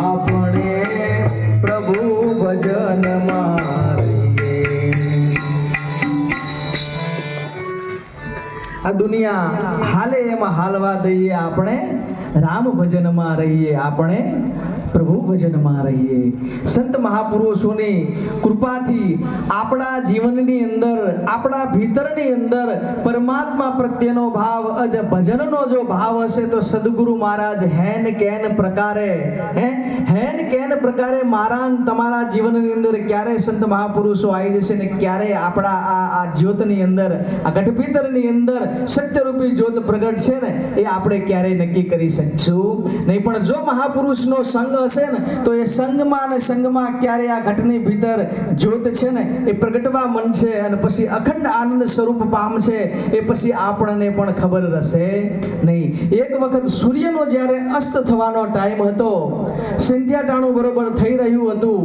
આપણે પ્રભુ ભજનમાં રહીએ. આ દુનિયા હાલે એમાં હાલવા દઈએ, આપણે રામ ભજનમાં રહીએ, આપણે પ્રભુ ભજનમાં રહીએ. સંત મહાપુરુષોની કૃપાથી આપણા જીવનની અંદર, આપણા ભીતરની અંદર પરમાત્મા પ્રત્યેનો ભાવ, ભજનનો જો ભાવ હશે તો સદગુરુ મહારાજ હેન કેન પ્રકારે મારા તમારા જીવનની અંદર ક્યારે સંત મહાપુરુષો આવી જશે ને ક્યારે આપણા આ જ્યોતની અંદર, આ ગઢભીતરની અંદર સત્યરૂપી જ્યોત પ્રગટ છે ને એ આપણે ક્યારેય નક્કી કરી શકશું નહીં. પણ જો મહાપુરુષનો સંગ હશે ને તો એ સંગમાં ને સંગમાં ક્યારે આ ઘટની ભીતર જ્યોત છે ને એ પ્રગટવા મનશે અને પછી અખંડ આનંદ સ્વરૂપ પામશે. એ પછી આપણને પણ ખબર રહેશે નહીં. એક વખત સૂર્યનો જ્યારે અસ્ત થવાનો ટાઈમ હતો, સંધ્યાટાણું બરોબર થઈ રહ્યું હતું,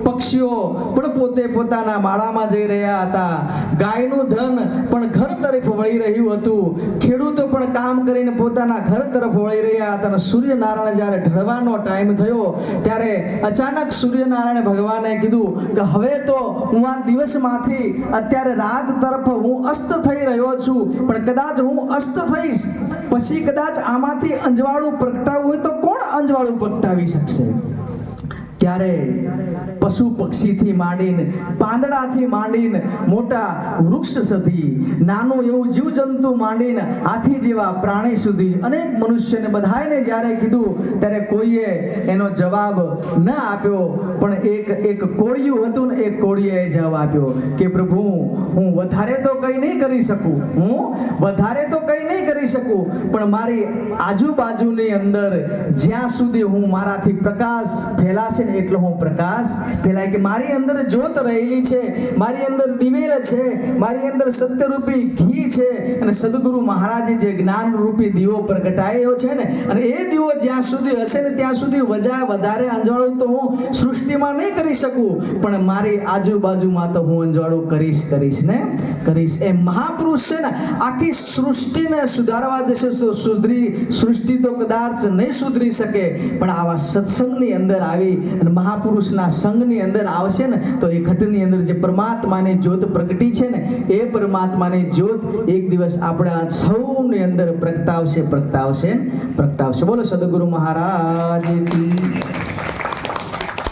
પક્ષીઓ પણ પોતે પોતાના માળામાં જઈ રહ્યા હતા, ગાયનું ધન પણ ઘર તરફ વળી રહ્યું હતું, ખેડૂતો પણ કામ કરીને પોતાના ઘર તરફ વળી રહ્યા હતા. અને સૂર્યનારાયણ જ્યારે ઢળવાનો ટાઈમ થયો ત્યારે અચાનક સૂર્યનારાયણ ભગવાને કીધું કે હવે તો હું આ દિવસમાંથી અત્યારે રાત તરફ હું અસ્ત થઈ રહ્યો છું, પણ કદાચ હું અસ્ત થઈશ પછી કદાચ આમાંથી અંજવાળું પ્રગટાવવું હોય તો કોણ અંજવાળું પ્રગટાવી શકશે? ત્યારે પશુ પક્ષીથી માંડીને, પાંદડાથી માંડીને, મોટા વૃક્ષ સુધી, નાનું એવું જીવજંતુ માંડીને હાથી જેવા પ્રાણી સુધી અનેક મનુષ્યને બધાને જ્યારે કીધું ત્યારે કોઈએ એનો જવાબ ન આપ્યો. પણ એક કોળિયું હતું ને, એક કોળીએ જવાબ આપ્યો કે પ્રભુ હું વધારે તો કંઈ નહીં કરી શકું, પણ મારી આજુબાજુની અંદર જ્યાં સુધી હું મારાથી પ્રકાશ ફેલાશે ને એટલો હું પ્રકાશ ફેલાય, કે મારી અંદર જ્યોત રહેલી છે, મારી અંદર દિવેલ છે, મારી અંદર સત્યરૂપી ઘી છે. અને સદગુરુ મહારાજે જે જ્ઞાન રૂપી દીવો પ્રગટાયો છે ને, અને એ દીવો જ્યાં સુધી હશે ને ત્યાં સુધી વધારે અંજવાળું તો હું સૃષ્ટિમાં નહીં કરી શકું, પણ મારી આજુબાજુમાં તો હું અંજવાળું કરીશ. એ મહાપુરુષ છે ને આખી સૃષ્ટિને સુધારવા જશે તો સૃષ્ટિ તો કદાચ નહીં સુધરી શકે, પણ આવા સત્સંગની અંદર આવી અને મહાપુરુષના સંઘની અંદર આવશે ને તો એ ઘટની અંદર જે પરમાત્માની જ્યોત પ્રગટી છે ને એ પરમાત્માની જ્યોત એક દિવસ આપણા સૌની અંદર પ્રગટાવશે. બોલો સદગુરુ મહારાજ કી.